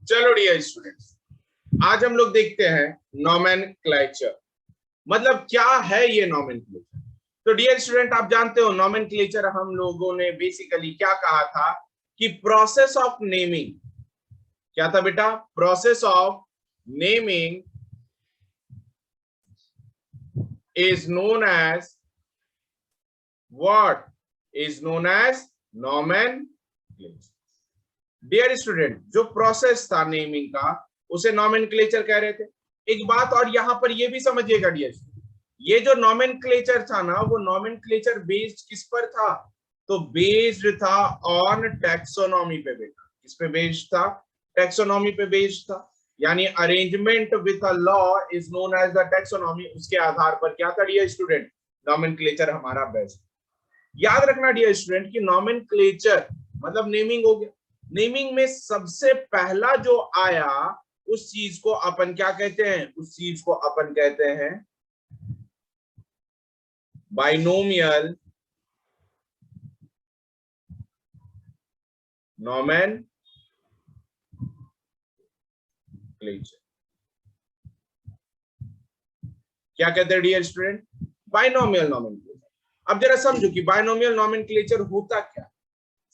चलो dear students, आज हम लोग देखते हैं नॉमेनक्लेचर। मतलब क्या है ये नॉमेनक्लेचर। तो डियर स्टूडेंट, आप जानते हो नॉमेनक्लेचर हम लोगों ने बेसिकली क्या कहा था कि प्रोसेस ऑफ नेमिंग, क्या था बेटा? Process of naming is known as what? Is known as nomenclature. Dear student, जो प्रोसेस था नेमिंग का उसे नॉमेनक्लेचर कह रहे थे। एक बात और यहां पर ये भी समझिएगा डियर स्टूडेंट, ये जो नॉमेनक्लेचर था ना, वो नॉमेनक्लेचर बेस्ड किस पर था? तो बेस्ड था ऑन टैक्सोनॉमी पे बेटा। किस पे बेस्ड था? टैक्सोनॉमी पे बेस्ड था। यानी arrangement with a law is known as the taxonomy. उसके आधार पर क्या था डियर स्टूडेंट? नॉमेनक्लेचर हमारा बेस्ट। याद रखना डियर स्टूडेंट कि नॉमेनक्लेचर मतलब नेमिंग हो गया। नेमिंग में सबसे पहला जो आया उस चीज को अपन क्या कहते हैं? उस चीज को अपन कहते हैं बाइनोमियल नॉमेनक्लेचर। क्या कहते हैं डियर स्टूडेंट? Binomial nomenclature. अब जरा समझो कि बाइनोमियल नॉमेनक्लेचर होता क्या।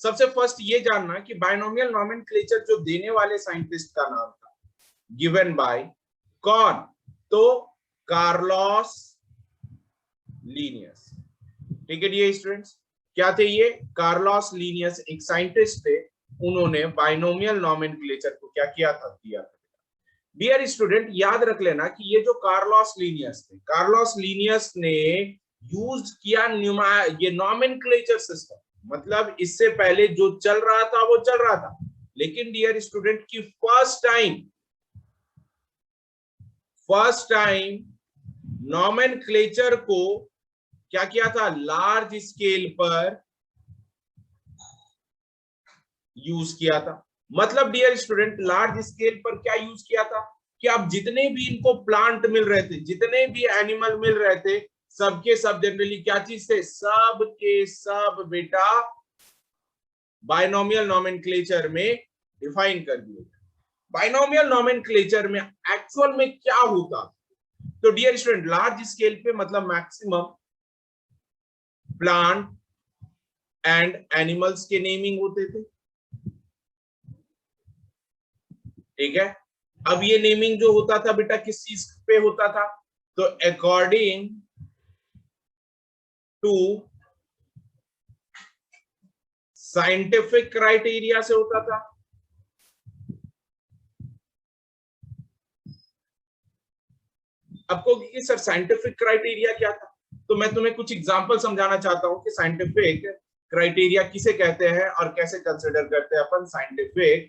सबसे फर्स्ट ये जानना कि बाइनोमियल नॉमेनक्लेचर जो देने वाले साइंटिस्ट का नाम था, गिवन बाय कौन? तो कार्लोस लीनियस। ठीक है डियर स्टूडेंट्स, क्या थे ये? कार्लोस लीनियस एक साइंटिस्ट थे। उन्होंने बाइनोमियल नॉमेनक्लेचर को क्या किया था? दिया था। डियर स्टूडेंट, याद रख लेना कि ये जो कार्लोस लीनियस थे, कार्लोस लीनियस ने यूज किया ये नॉमेनक्लेचर सिस्टम। मतलब इससे पहले जो चल रहा था वो चल रहा था, लेकिन डियर स्टूडेंट की फर्स्ट टाइम नॉमेनक्लेचर को क्या किया था? लार्ज स्केल पर यूज किया था। मतलब डियर स्टूडेंट, लार्ज स्केल पर क्या यूज किया था कि अब जितने भी इनको प्लांट मिल रहे थे, जितने भी एनिमल मिल रहे थे, सबके सब जनरली क्या चीज थे? सब के सब बेटा बाइनोमियल नॉमेनक्लेचर में डिफाइन कर दिए। बाइनोमियल नॉमेनक्लेचर में एक्चुअल में क्या होता? तो डियर स्टूडेंट, लार्ज स्केल पे मतलब मैक्सिमम प्लांट एंड एनिमल्स के नेमिंग होते थे। ठीक है। अब ये नेमिंग जो होता था बेटा किस चीज पे होता था? तो अकॉर्डिंग टू साइंटिफिक क्राइटेरिया से होता था। आपको कि सर साइंटिफिक क्राइटेरिया क्या था? तो मैं तुम्हें कुछ एग्जांपल समझाना चाहता हूं कि साइंटिफिक क्राइटेरिया किसे कहते हैं और कैसे कंसिडर करते हैं अपन साइंटिफिक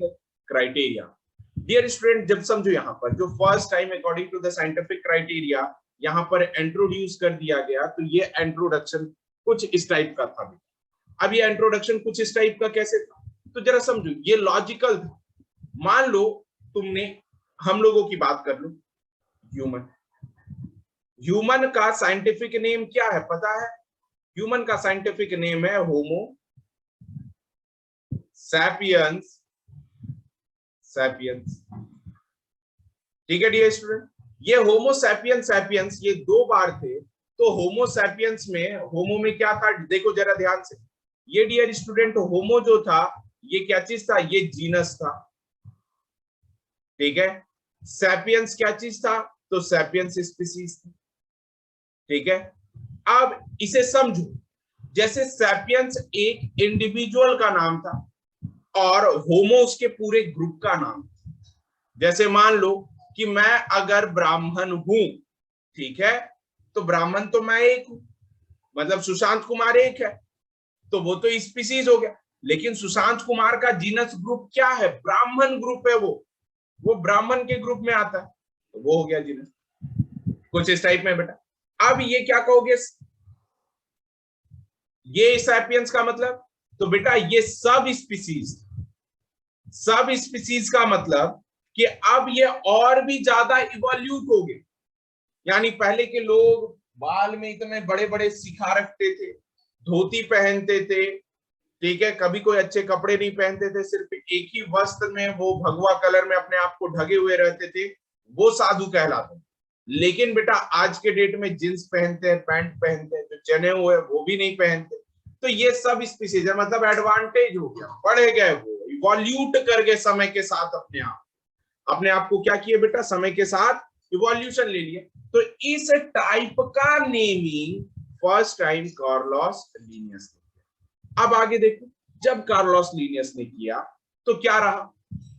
क्राइटेरिया। डियर स्टूडेंट, जब समझो यहां पर जो first time according to the scientific criteria यहां पर इंट्रोड्यूस कर दिया गया, तो ये इंट्रोडक्शन कुछ इस टाइप का था। अब ये इंट्रोडक्शन कुछ इस टाइप का कैसे था? तो जरा समझो, ये लॉजिकल था। मान लो तुमने, हम लोगों की बात कर लो, ह्यूमन का साइंटिफिक नेम क्या है पता है? ह्यूमन का साइंटिफिक नेम है होमो सैपियंस। ठीक है डियर स्टूडेंट, ये होमो सैपियंस ये दो बार थे। तो होमो सैपियंस में, होमो में क्या था देखो जरा ध्यान से। ये डियर स्टूडेंट होमो जो था ये क्या चीज था? ये जीनस था। ठीक है। सैपियंस क्या चीज था? तो सैपियंस स्पीसीज था। ठीक है। अब इसे समझो, जैसे सैपियंस एक इंडिविजुअल का नाम था और होमो उसके पूरे ग्रुप का नाम था। जैसे मान लो कि मैं अगर ब्राह्मण हूं, ठीक है, तो ब्राह्मण तो मैं एक हूं, मतलब सुशांत कुमार एक है, तो वो तो स्पीसीज हो गया। लेकिन सुशांत कुमार का जीनस ग्रुप क्या है? ब्राह्मण ग्रुप है। वो ब्राह्मण के ग्रुप में आता है, तो वो हो गया जीनस। कुछ इस टाइप में बेटा। अब ये क्या कहोगे? ये सैपियंस का मतलब, तो बेटा ये सब स्पीसीज का मतलब कि अब ये और भी ज्यादा इवोल्यूट हो गए। यानी पहले के लोग बाल में इतने बड़े बड़े सिखा रखते थे, धोती पहनते थे, ठीक है, कभी कोई अच्छे कपड़े नहीं पहनते थे, सिर्फ एक ही वस्त्र में वो भगवा कलर में अपने आप को ढके हुए रहते थे, वो साधु कहलाते। लेकिन बेटा आज के डेट में जींस पहनते हैं, पैंट पहनते हैं, जो चने हुए वो भी नहीं पहनते। तो ये सब स्पीसीज है, मतलब एडवांटेज हो गया, बढ़े गए, वो इवॉल्यूट करके समय के साथ अपने आप को क्या किए बेटा, समय के साथ इवोल्यूशन ले लिए। तो इस टाइप का naming first time Carlos Linnaeus ने किया। अब आगे देखो, जब कार्लोस लीनियस ने किया तो क्या रहा,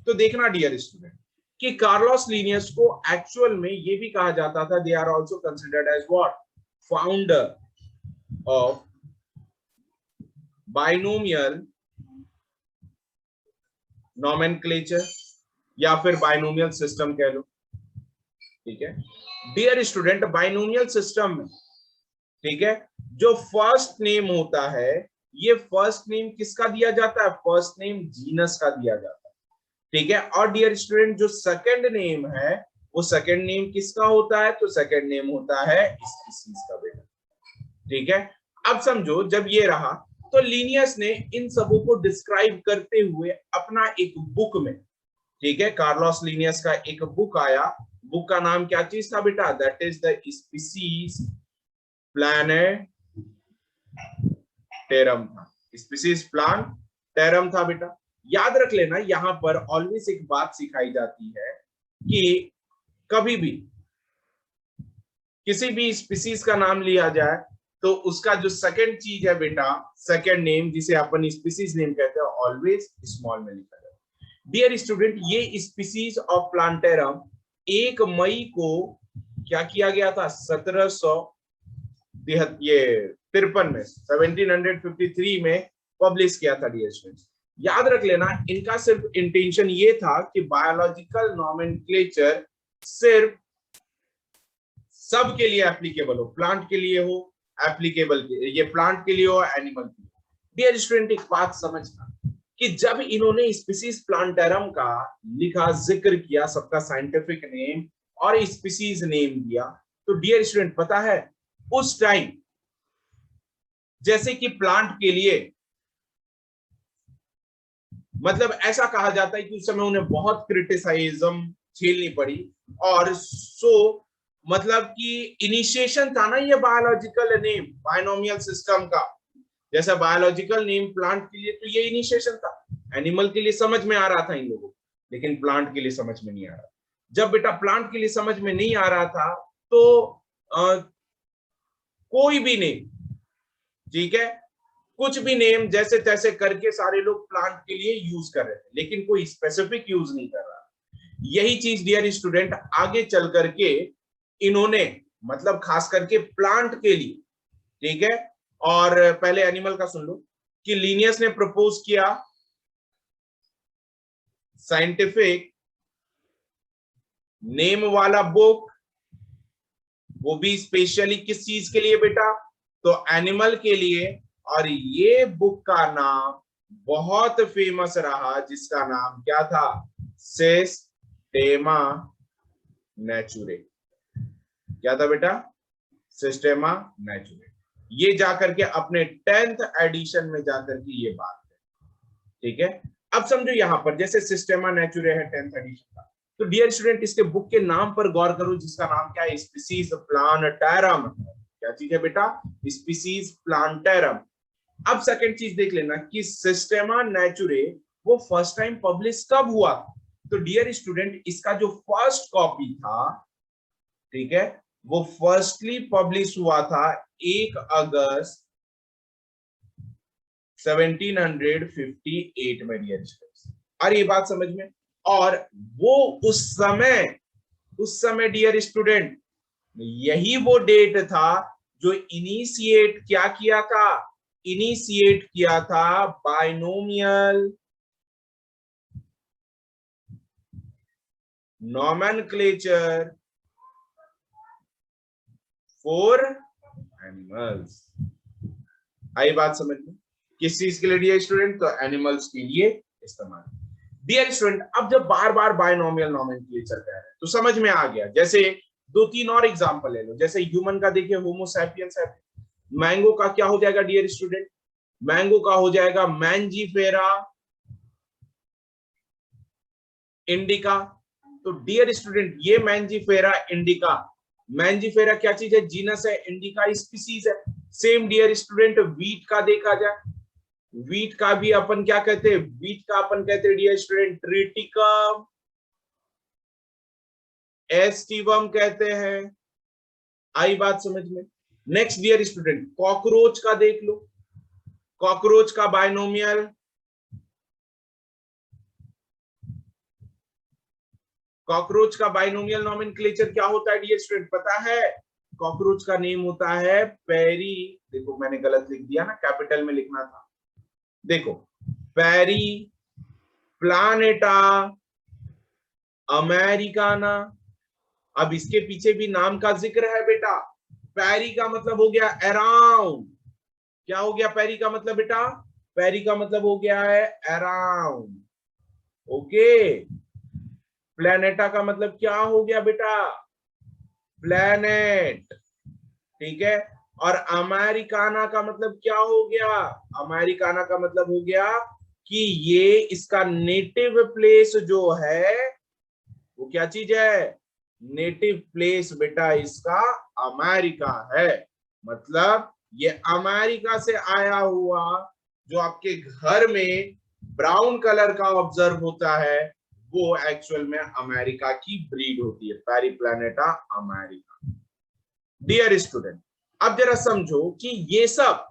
तो देखना डियर स्टूडेंट कि कार्लोस लीनियस को एक्चुअल में ये भी कहा जाता था, they are also considered as what, founder of binomial nomenclature या फिर बाइनोमियल सिस्टम कह लो। ठीक है डियर स्टूडेंट, बाइनोमियल सिस्टम में, ठीक है, जो फर्स्ट नेम होता है, ये फर्स्ट नेम किसका दिया जाता है, फर्स्ट नेम जीनस का दिया जाता है। ठीक है, और डियर स्टूडेंट जो सेकंड नेम है, वो सेकंड नेम किसका होता है, तो सेकंड नेम होता है स्पीसीज का बेटा। ठीक है, अब समझो जब ये रहा तो लीनियस ने इन सबों को डिस्क्राइब करते हुए अपना एक बुक में, ठीक है, कार्लोस लीनियस का एक बुक आया, बुक का नाम क्या चीज था बेटा, दैट इज द स्पीसीज प्लानेटेरम था, स्पीसीज प्लानेटेरम था बेटा। याद रख लेना, यहां पर ऑलवेज एक बात सिखाई जाती है कि कभी भी किसी भी स्पीसीज का नाम लिया जाए तो उसका जो सेकंड चीज है बेटा, सेकंड नेम जिसे अपन स्पीसीज नेम कहते हैं, ऑलवेज स्मॉल में लिखा जाता है। डियर स्टूडेंट, ये स्पीसीज ऑफ प्लांटेरम 1 मई को क्या किया गया था, 1753 में, 1753 में पब्लिश किया था। डियर स्टूडेंट, याद रख लेना, इनका सिर्फ इंटेंशन ये था कि बायोलॉजिकल नोमेनक्लेचर सिर्फ सबके लिए एप्लीकेबल हो, प्लांट के लिए हो एप्लीकेबल, ये प्लांट के लिए हो, एनिमल के लिए। डियर स्टूडेंट, एक बात समझना कि जब इन्होंने स्पीसीज प्लांटेरम का लिखा, जिक्र किया, सबका साइंटिफिक नेम और स्पीसीज नेम दिया, तो डियर स्टूडेंट पता है उस टाइम जैसे कि प्लांट के लिए, मतलब ऐसा कहा जाता है कि उस समय उन्हें बहुत क्रिटिसाइज्म झेलनी पड़ी, और सो मतलब कि इनिशिएशन था ना ये बायोलॉजिकल नेम बाइनोमियल सिस्टम का, जैसा बायोलॉजिकल नेम प्लांट के लिए, तो ये इनिशिएशन था। एनिमल के लिए समझ में आ रहा था इन लोगों को, लेकिन प्लांट के लिए समझ में नहीं आ रहा। जब बेटा प्लांट के लिए समझ में नहीं आ रहा था तो कोई भी नेम, ठीक है, कुछ भी नेम जैसे तैसे करके सारे लोग प्लांट के लिए यूज कर रहे थे, लेकिन कोई स्पेसिफिक यूज नहीं कर रहा। यही चीज डियर स्टूडेंट आगे चल करके इन्होंने, मतलब खास करके प्लांट के लिए, ठीक है, और पहले एनिमल का सुन लो कि लीनियस ने प्रपोज किया साइंटिफिक नेम वाला बुक, वो भी स्पेशली किस चीज के लिए बेटा, तो एनिमल के लिए। और ये बुक का नाम बहुत फेमस रहा, जिसका नाम क्या था, सिस्टेमा नेचुरे। क्या था बेटा, सिस्टेमा नेचुरे। ये जाकर के अपने 10th एडिशन में जाकर के ये बात है। ठीक है, अब समझो यहां पर जैसे सिस्टेमा नेचुरे है 10th एडिशन का, तो डियर स्टूडेंट इसके बुक के नाम पर गौर करो, जिसका नाम क्या है, स्पीसीज प्लांटेरम। क्या चीज है बेटा, स्पीसीज प्लांटेरम। अब सेकंड चीज देख लेना कि सिस्टेमा नेचुरे वो फर्स्ट टाइम पब्लिश कब हुआ, तो डियर स्टूडेंट इसका जो फर्स्ट कॉपी था, ठीक है, वो फर्स्टली पब्लिश हुआ था 1 अगस्त 1758 में। डियर स्टूडेंट्स, अरे ये बात समझ में, और वो उस समय डियर स्टूडेंट यही वो डेट था जो इनिशिएट क्या किया था, इनिशिएट किया था बाइनोमियल नोमेनक्लेचर फॉर एनिमल्स। आई बात समझ में, किस चीज के लिए डियर स्टूडेंट, तो एनिमल्स के लिए इस्तेमाल। डियर स्टूडेंट, अब जब बार बार बाइनोमियल नोमेनक्लेचर कह रहे हैं तो समझ में आ गया। जैसे 2-3 और एग्जांपल ले लो, जैसे ह्यूमन का देखिए, होमो सैपियंस है, मैंगो का क्या हो जाएगा डियर स्टूडेंट, मैंगो का हो जाएगा मैंजीफेरा इंडिका। तो डियर स्टूडेंट ये मैंजीफेरा इंडिका, मैंजीफेरा क्या चीज है, जीनस है, इंडिका स्पीसीज है। सेम डियर स्टूडेंट वीट का देखा जाए, वीट का भी अपन क्या कहते हैं, वीट का अपन कहते हैं डियर स्टूडेंट ट्रिटिकम, एस्टिवम कहते हैं। आई बात समझ में। नेक्स्ट डियर स्टूडेंट कॉकरोच का देख लो, कॉकरोच का बायनोमियल, कॉकरोच का बाइनोमियल नॉमेनक्लेचर क्या होता है डियर स्टूडेंट पता है? कॉकरोच का नेम होता है पेरी, देखो मैंने गलत लिख दिया ना, कैपिटल में लिखना था। देखो पेरी प्लानेटा अमेरिकाना। अब इसके पीछे भी नाम का जिक्र है बेटा। पेरी का मतलब हो गया अराउंड, क्या हो गया पेरी का मतलब बेटा? पेरी का मतलब हो गया है अराउंड। ओके, प्लेनेटा का मतलब क्या हो गया बेटा? प्लेनेट, ठीक है। और अमेरिकाना का मतलब क्या हो गया? अमेरिकाना का मतलब हो गया कि ये इसका नेटिव प्लेस जो है वो क्या चीज है? नेटिव प्लेस बेटा इसका अमेरिका है। मतलब ये अमेरिका से आया हुआ जो आपके घर में ब्राउन कलर का ऑब्जर्व होता है वो एक्चुअल में अमेरिका की ब्रीड होती है, पेरीप्लैनेटा अमेरिका। डियर स्टूडेंट अब जरा समझो कि ये सब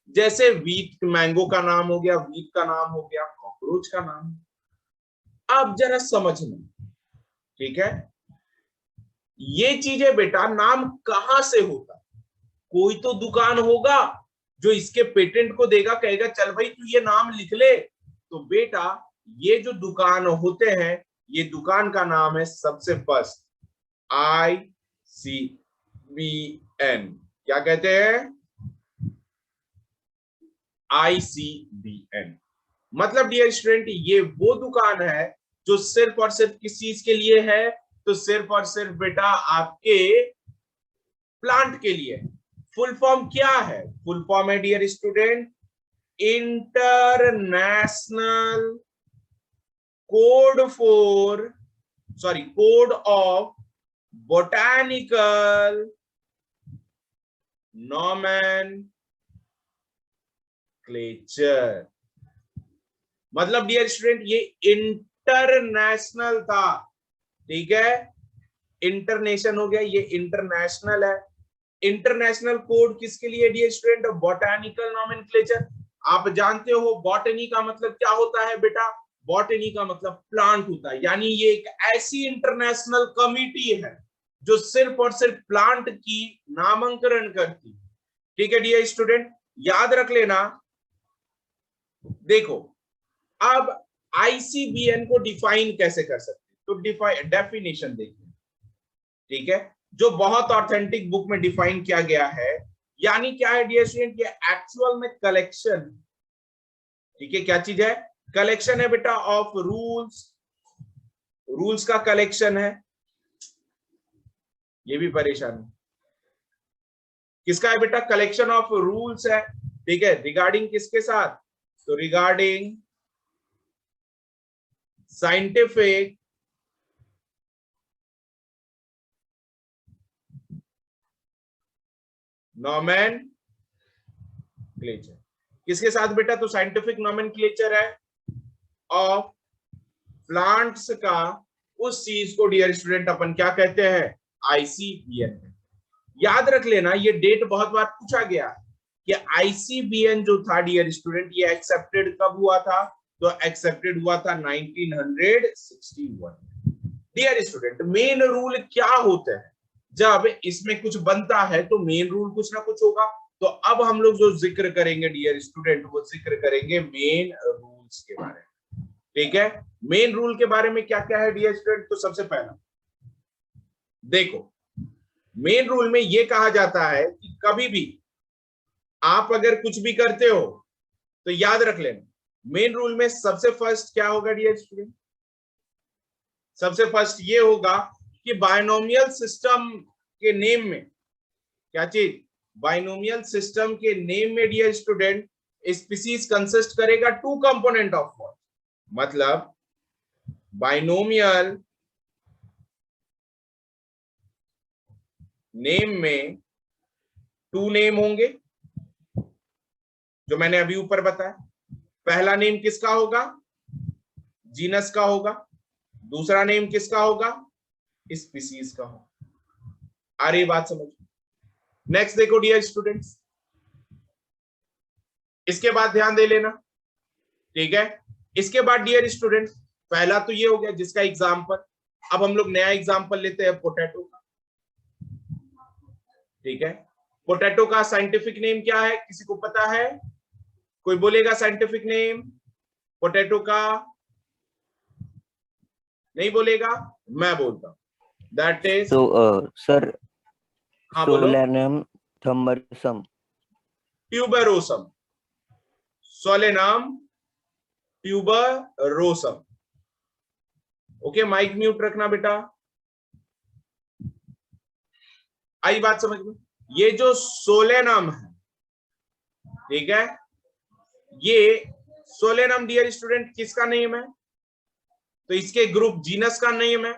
जैसे वीट, मैंगो का नाम हो गया, वीट का नाम हो गया, कॉकरोच का नाम। अब जरा समझना, ठीक है, ये चीजें बेटा नाम कहां से होता? कोई तो दुकान होगा जो इसके पेटेंट को देगा, कहेगा चल भाई तू ये नाम लिख ले। तो बेटा ये जो दुकान होते हैं, ये दुकान का नाम है सबसे फर्स्ट ICBN। क्या कहते हैं? ICBN। मतलब डियर स्टूडेंट ये वो दुकान है जो सिर्फ और सिर्फ किस चीज के लिए है? तो सिर्फ और सिर्फ बेटा आपके प्लांट के लिए। फुल फॉर्म क्या है? फुल फॉर्म है dear student international code of botanical nomenclature. मतलब डियर स्टूडेंट ये इंटरनेशनल था, ठीक है, इंटरनेशन हो गया, ये इंटरनेशनल है। इंटरनेशनल कोड किसके लिए डियर स्टूडेंट? Botanical nomenclature. आप जानते हो बॉटनी का मतलब क्या होता है बेटा? बॉटनी का मतलब प्लांट होता है, यानी ये एक ऐसी इंटरनेशनल कमिटी है जो सिर्फ और सिर्फ प्लांट की नामांकन करती, ठीक है डियर स्टूडेंट, याद रख लेना। देखो अब ICBN को डिफाइन कैसे कर सकते? तो डेफिनेशन देखिए, ठीक है, जो बहुत ऑथेंटिक बुक में डिफाइन किया गया है। यानी क्या है डियर स्टूडेंट? ये एक्चुअल में कलेक्शन, ठीक है, क्या चीज है? कलेक्शन है बेटा ऑफ रूल्स, रूल्स का कलेक्शन है। ये भी परेशान है, किसका है बेटा? कलेक्शन ऑफ रूल्स है, ठीक है, रिगार्डिंग किसके साथ? तो रिगार्डिंग साइंटिफिक नॉमेनक्लेचर। किसके साथ बेटा? तो साइंटिफिक नॉमेनक्लेचर है ऑफ प्लांट्स का, उस चीज को डियर स्टूडेंट अपन क्या कहते हैं? ICBN। याद रख लेना ये डेट बहुत बार पूछा गया कि ICBN जो था डियर स्टूडेंट ये एक्सेप्टेड कब हुआ था? तो एक्सेप्टेड हुआ था 1961। डियर स्टूडेंट मेन रूल क्या होते हैं? जब इसमें कुछ बनता है तो मेन रूल कुछ ना कुछ होगा। तो अब हम लोग जो जिक्र करेंगे डियर स्टूडेंट वो जिक्र करेंगे मेन रूल्स के बारे में, ठीक है। मेन रूल के बारे में क्या क्या है डियर स्टूडेंट? तो सबसे पहला देखो मेन रूल में यह कहा जाता है कि कभी भी आप अगर कुछ भी करते हो तो याद रख लेना मेन रूल में सबसे फर्स्ट क्या होगा डियर स्टूडेंट? सबसे फर्स्ट ये होगा कि बायनोमियल सिस्टम के नेम में क्या चीज? बाइनोमियल सिस्टम के नेम में डियर स्टूडेंट स्पीसीज कंसिस्ट करेगा टू कंपोनेंट ऑफ वर्ड, मतलब बाइनोमियल नेम में टू नेम होंगे जो मैंने अभी ऊपर बताया। पहला नेम किसका होगा? जीनस का होगा। दूसरा नेम किसका होगा? स्पीसीज का होगा। आ रही बात समझ? नेक्स्ट देखो डियर स्टूडेंट्स, इसके बाद ध्यान दे लेना, ठीक है। इसके बाद डियर स्टूडेंट, पहला तो ये हो गया जिसका एग्जाम्पल। अब हम लोग नया एग्जाम्पल लेते हैं पोटैटो का, ठीक है। पोटैटो का साइंटिफिक नेम क्या है? किसी को पता है? कोई बोलेगा साइंटिफिक नेम पोटैटो का? नहीं बोलेगा, मैं बोलता हूं, दैट इज सर हाँ बोलो। सोलेनम थंबरसम। Tuberosum, solanum tuberosum. Okay, mic mute रखना बेटा। आई बात समझ में? ये जो सोलेनम है, ठीक है, ये सोलेनम डियर स्टूडेंट किसका नेम है? तो इसके ग्रुप जीनस का नेम है।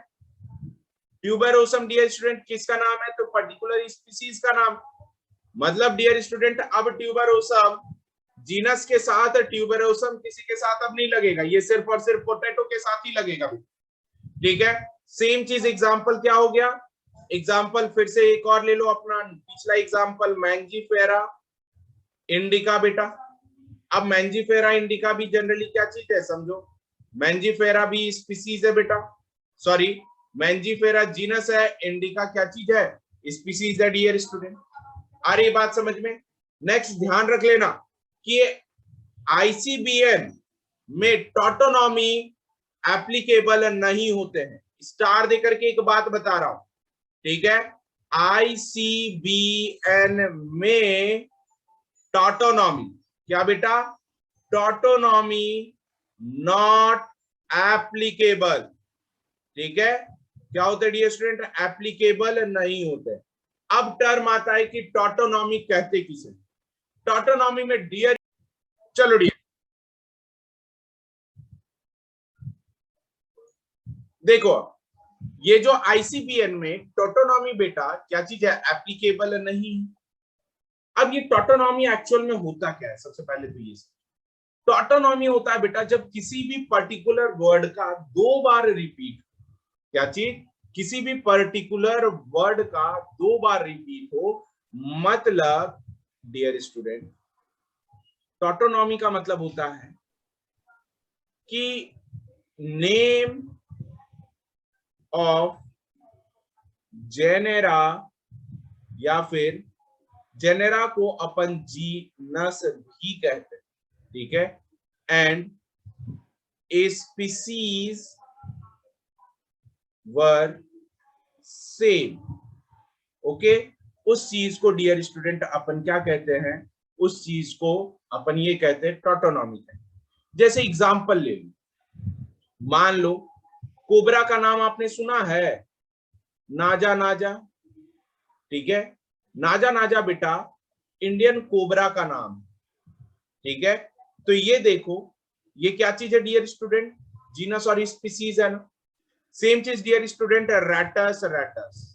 ट्यूबरोसम डियर स्टूडेंट किसका नाम है? तो पर्टिकुलर स्पीसीज का नाम। मतलब डियर स्टूडेंट अब ट्यूबरोसम जीनस के साथ, ट्यूबरोसम किसी के साथ अब नहीं लगेगा, ये सिर्फ और सिर्फ पोटैटो के साथ ही लगेगा, ठीक है। सेम चीज एग्जांपल क्या हो गया? एग्जांपल फिर से एक और ले लो, अपना पिछला एग्जांपल मैंजीफेरा इंडिका बेटा। अब मैंजीफेरा इंडिका भी जनरली क्या चीज है समझो, मैंजीफेरा भी स्पीसीज है बेटा, सॉरी मैंजीफेरा जीनस है, इंडिका क्या चीज है? स्पीसीज है डियर स्टूडेंट। आ रही बात समझ में? नेक्स्ट ध्यान रख लेना कि आईसीबीएन में टॉटोनॉमी एप्लीकेबल नहीं होते हैं। स्टार देकर के एक बात बता रहा हूं, ठीक है। आईसीबीएन में टॉटोनॉमी क्या बेटा? टॉटोनॉमी नॉट एप्लीकेबल, ठीक है। क्या होते डियर स्टूडेंट? एप्लीकेबल नहीं होते। अब टर्म आता है कि टॉटोनॉमी कहते किसे? टॉटोनॉमी में डियर, चलो डियर देखो, ये जो आईसीबीएन में टॉटोनॉमी बेटा क्या चीज है? एप्लीकेबल नहीं। अब ये टॉटोनॉमी एक्चुअल में होता क्या है? सबसे पहले तो ये टॉटोनॉमी होता है बेटा जब किसी भी पर्टिकुलर वर्ड का दो बार रिपीट, क्या चीज? किसी भी पर्टिकुलर वर्ड का दो बार रिपीट हो। मतलब डियर स्टूडेंट, टॉटोनॉमी का मतलब होता है कि नेम ऑफ जेनेरा, या फिर जेनेरा को अपन जीनस भी कहते हैं, ठीक है, and species were same. Okay, उस चीज को डियर स्टूडेंट अपन क्या कहते हैं? उस चीज को अपन ये कहते हैं टॉटोनॉमी कहते हैं। जैसे एग्जांपल ले लो, मान लो कोबरा का नाम आपने सुना है, नाजा नाजा, ठीक है। नाजा नाजा बेटा इंडियन कोबरा का नाम, ठीक है। तो ये देखो, ये क्या चीज है डियर स्टूडेंट? जीनस और स्पीसीज है ना। सेम चीज dear student, rattus rattus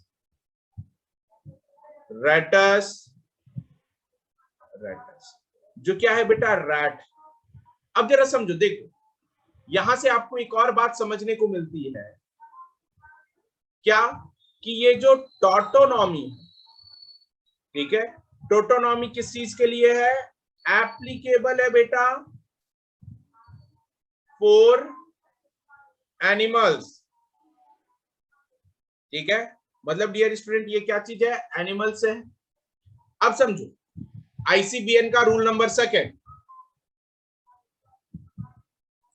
rattus rattus, जो क्या है बेटा? रैट। अब जरा समझो, देखो यहां से आपको एक और बात समझने को मिलती है, क्या? कि ये जो टॉटोनॉमी है, ठीक है, टॉटोनॉमी किस चीज के लिए है? एप्लीकेबल है बेटा फॉर एनिमल्स, ठीक है। मतलब डियर स्टूडेंट ये क्या चीज है? एनिमल्स है। अब समझो आईसीबीएन का rule number second,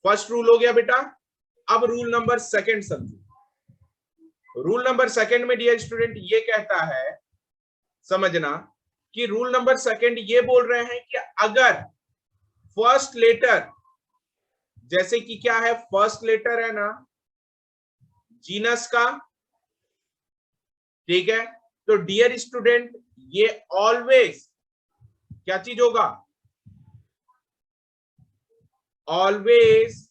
first rule हो गया बेटा। अब रूल नंबर सेकंड समझो। रूल नंबर सेकंड में डियर स्टूडेंट ये कहता है, समझना कि रूल नंबर सेकंड ये बोल रहे हैं कि अगर फर्स्ट लेटर, जैसे कि क्या है? फर्स्ट लेटर है ना जीनस का, ठीक है। तो डियर स्टूडेंट ये ऑलवेज क्या चीज होगा, ऑलवेज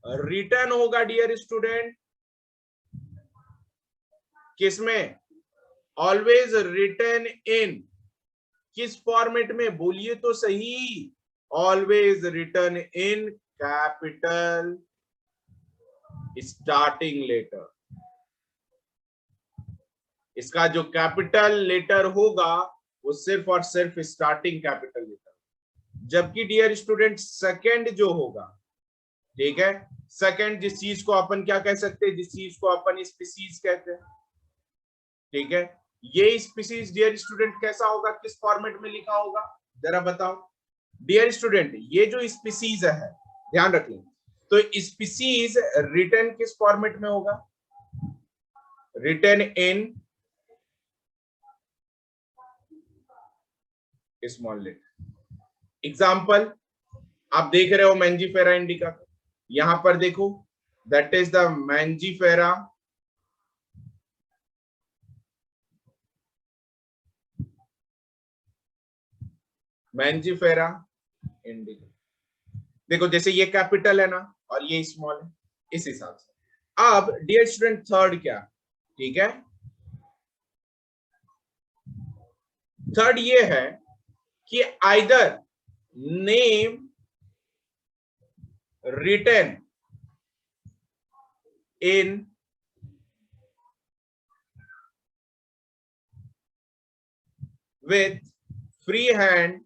रिटर्न होगा डियर स्टूडेंट, किसमें, ऑलवेज रिटर्न इन, किस फॉर्मेट में, बोलिए तो सही, always return in capital starting letter. इसका जो कैपिटल लेटर होगा वो सिर्फ और सिर्फ स्टार्टिंग कैपिटल लेटर, जबकि डियर स्टूडेंट सेकंड जो होगा, ठीक है, सेकंड जिस चीज को अपन क्या कह सकते हैं, जिस चीज को अपन स्पीसीज कहते हैं, ठीक है, ये स्पीसीज डियर स्टूडेंट कैसा होगा, किस फॉर्मेट में लिखा होगा, जरा बताओ डियर स्टूडेंट। ये जो स्पीसीज है, ध्यान रख लें, तो स्पीसीज रिटर्न किस फॉर्मेट में होगा, return in small letter. Example आप देख रहे हो मैंजीफेरा इंडिका, यहां पर देखो, that is the mangifera mangifera indica. देखो जैसे ये कैपिटल है ना और ये स्मॉल है, इस हिसाब से। अब डियर स्टूडेंट थर्ड क्या, ठीक है, थर्ड ये है कि either name written in with free hand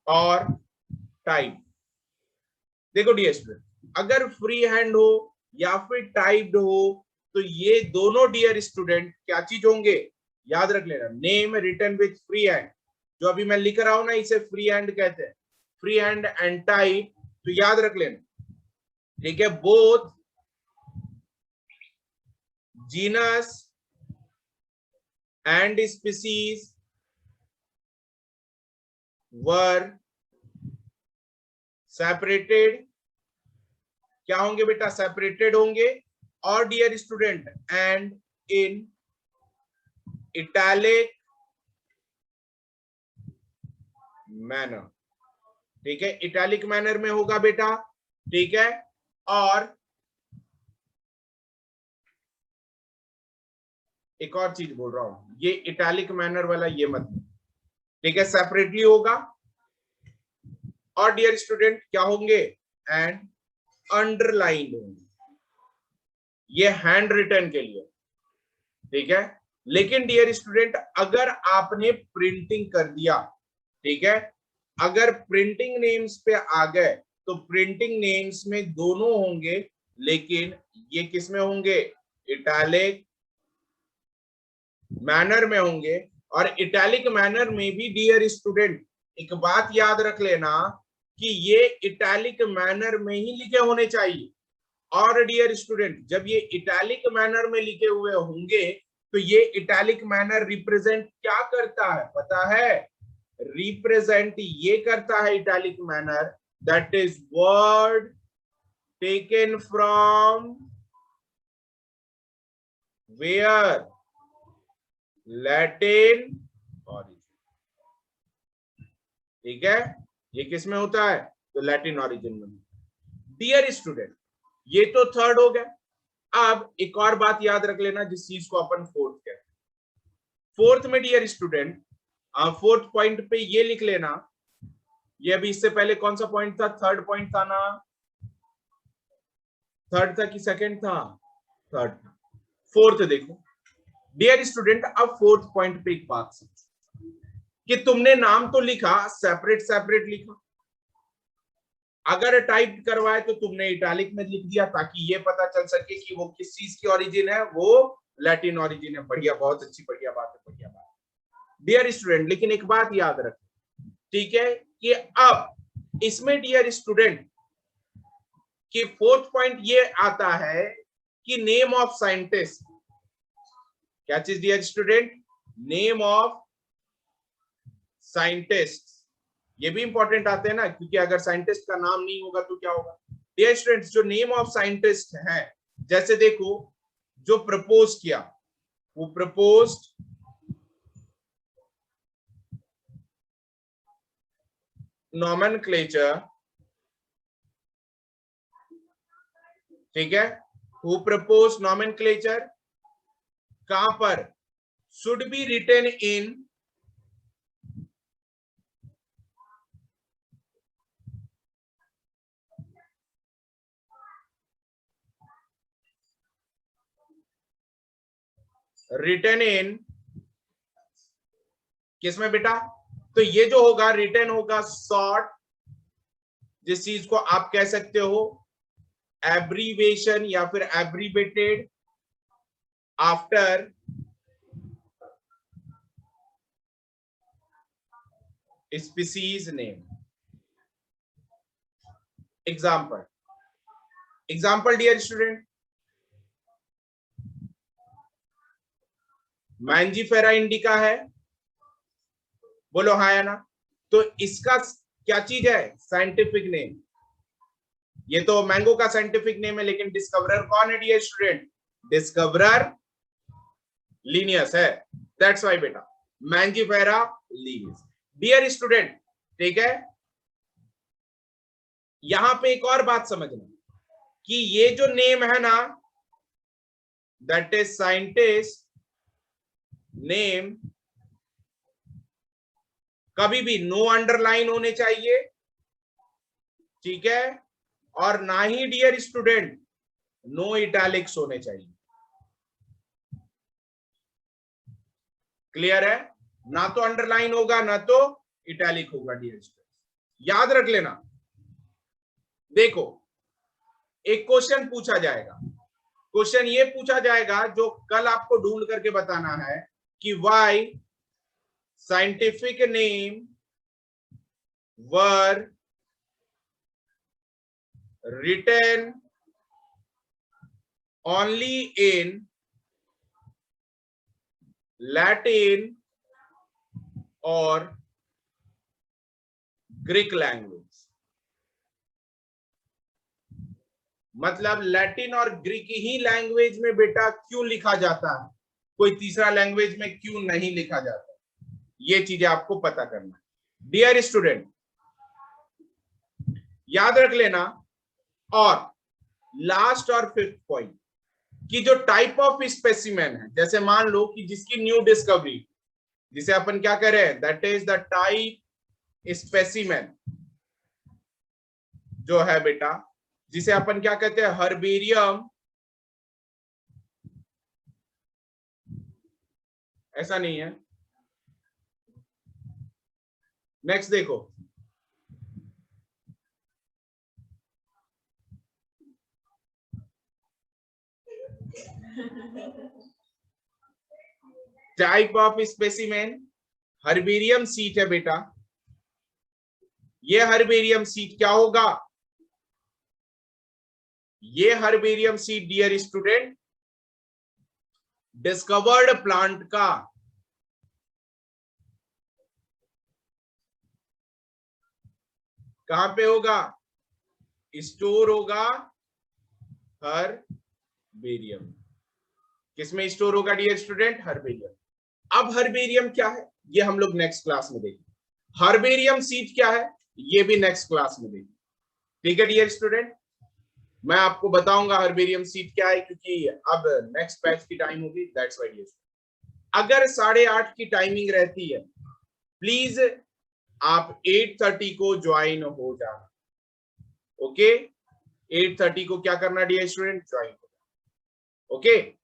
और टाइप। देखो डियर स्टूडेंट, अगर फ्री हैंड हो या फिर टाइप्ड हो तो ये दोनों डियर स्टूडेंट क्या चीज होंगे, याद रख लेना, name written with free hand, जो अभी मैं लिख रहा हूं ना इसे फ्री हैंड कहते हैं, फ्री हैंड एंड टाइप, तो याद रख लेना, ठीक है, both genus and species were separated, क्या होंगे बेटा, सेपरेटेड होंगे, और dear student and in italic manner, ठीक है, इटैलिक मैनर में होगा बेटा, ठीक है, और एक और चीज बोल रहा हूं, ये इटैलिक मैनर वाला ये मत, ठीक है, सेपरेटली होगा, और डियर स्टूडेंट क्या होंगे, एंड अंडरलाइंड होंगे, ये हैंड रिटन के लिए, ठीक है। लेकिन डियर स्टूडेंट अगर आपने प्रिंटिंग कर दिया, ठीक है, अगर प्रिंटिंग नेम्स पे आ गए तो प्रिंटिंग नेम्स में दोनों होंगे, लेकिन ये किस में होंगे, इटैलिक मैनर में होंगे। और इटैलिक मैनर में भी डियर स्टूडेंट एक बात याद रख लेना कि ये इटैलिक मैनर में ही लिखे होने चाहिए, और डियर स्टूडेंट जब ये इटैलिक मैनर में लिखे हुए होंगे तो ये इटैलिक मैनर रिप्रेजेंट क्या करता है पता है, रिप्रेजेंट ये करता है italic manner, that is word taken from where, Latin origin, ठीक है, ये किस में होता है, तो लैटिन ऑरिजिन में। डियर स्टूडेंट ये तो थर्ड हो गया। अब एक और बात याद रख लेना जिस चीज को अपन फोर्थ कहते हैं, फोर्थ में डियर स्टूडेंट फोर्थ पॉइंट पे ये लिख लेना, ये अभी इससे पहले कौन सा पॉइंट था, थर्ड पॉइंट था ना, थर्ड था कि सेकंड था, थर्ड था, फोर्थ देखो डियर स्टूडेंट। अब फोर्थ पॉइंट पे एक बात समझो कि तुमने नाम तो लिखा, सेपरेट सेपरेट लिखा, अगर टाइप करवाए तो तुमने इटैलिक में लिख दिया ताकि ये पता चल सके कि वो किस चीज की ओरिजिन है, वो लैटिन ओरिजिन है, बढ़िया, बहुत अच्छी, बढ़िया बात है, बढ़िया बात डियर स्टूडेंट। लेकिन एक बात याद रखें, ठीक है, कि अब इसमें डियर स्टूडेंट कि फोर्थ पॉइंट ये आता है कि नेम ऑफ साइंटिस्ट, क्या चीज dear student, name of scientist, ये भी इंपॉर्टेंट आते हैं ना, क्योंकि अगर साइंटिस्ट का नाम नहीं होगा तो क्या होगा डियर स्टूडेंट्स, जो नेम ऑफ साइंटिस्ट है, जैसे देखो जो प्रपोज किया वो प्रपोज्ड नॉमेनक्लेचर, ठीक है, हु प्रपोज नॉमेनक्लेचर कहां पर, should be written in written in किसमें बेटा, तो ये जो होगा रिटन होगा शॉर्ट, जिस चीज को आप कह सकते हो एब्रीवेशन या फिर abbreviated after species name. Example dear student, mangifera indica है, बोलो हाँ या ना, तो इसका क्या चीज है, साइंटिफिक नेम। ये तो मैंगो का साइंटिफिक नेम है, लेकिन डिस्कवरर कौन है डियर स्टूडेंट, डिस्कवरर लिनियस है, दैट्स व्हाई बेटा मैंजीफेरा लिनियस। डियर स्टूडेंट, ठीक है, यहां पे एक और बात समझना कि ये जो नेम है ना, दैट इज साइंटिस्ट नेम, कभी भी नो अंडरलाइन होने चाहिए, ठीक है, और ना ही डियर स्टूडेंट नो इटैलिक्स होने चाहिए। क्लियर है, ना तो अंडरलाइन होगा ना तो इटैलिक होगा डियर स्टूडेंट, याद रख लेना। देखो एक क्वेश्चन पूछा जाएगा, क्वेश्चन ये पूछा जाएगा जो कल आपको ढूंढ करके बताना है कि why scientific name were written only in Latin और ग्रीक लैंग्वेज। मतलब लैटिन और ग्रीक ही लैंग्वेज में बेटा क्यों लिखा जाता है, कोई तीसरा लैंग्वेज में क्यों नहीं लिखा जाता, ये चीजें आपको पता करना है डियर स्टूडेंट, याद रख लेना। और लास्ट और फिफ्थ पॉइंट कि जो टाइप ऑफ स्पेसिमेन है, जैसे मान लो कि जिसकी न्यू डिस्कवरी, जिसे अपन क्या कह रहे हैं, that is the type specimen, जो है बेटा जिसे अपन क्या कहते हैं, हर्बेरियम, ऐसा नहीं है। नेक्स्ट देखो, type of specimen herbarium sheet है बेटा, ये हर्बेरियम सीट क्या होगा, ये herbarium sheet dear student discovered plant का कहां पे होगा, स्टोर होगा हर्बेरियम। किसमें स्टोर होगा डियर स्टूडेंट, हर्बेरियम। अब हर्बेरियम क्या है ये हम लोग नेक्स्ट क्लास में देखेंगे, हर्बेरियम सीट क्या है ये भी नेक्स्ट क्लास में देखेंगे, ठीक है डियर स्टूडेंट। मैं आपको बताऊंगा हर्बेरियम सीट क्या है, क्योंकि अब नेक्स्ट बैच की टाइम होगी, दैट्स व्हाई डियर स्टूडेंट। अगर 8:30 की टाइमिंग रहती है, प्लीज आप 8:30 को ज्वाइन हो जाना, ओके, 8:30 को क्या करना डियर स्टूडेंट, ज्वाइन हो जाना, ओके।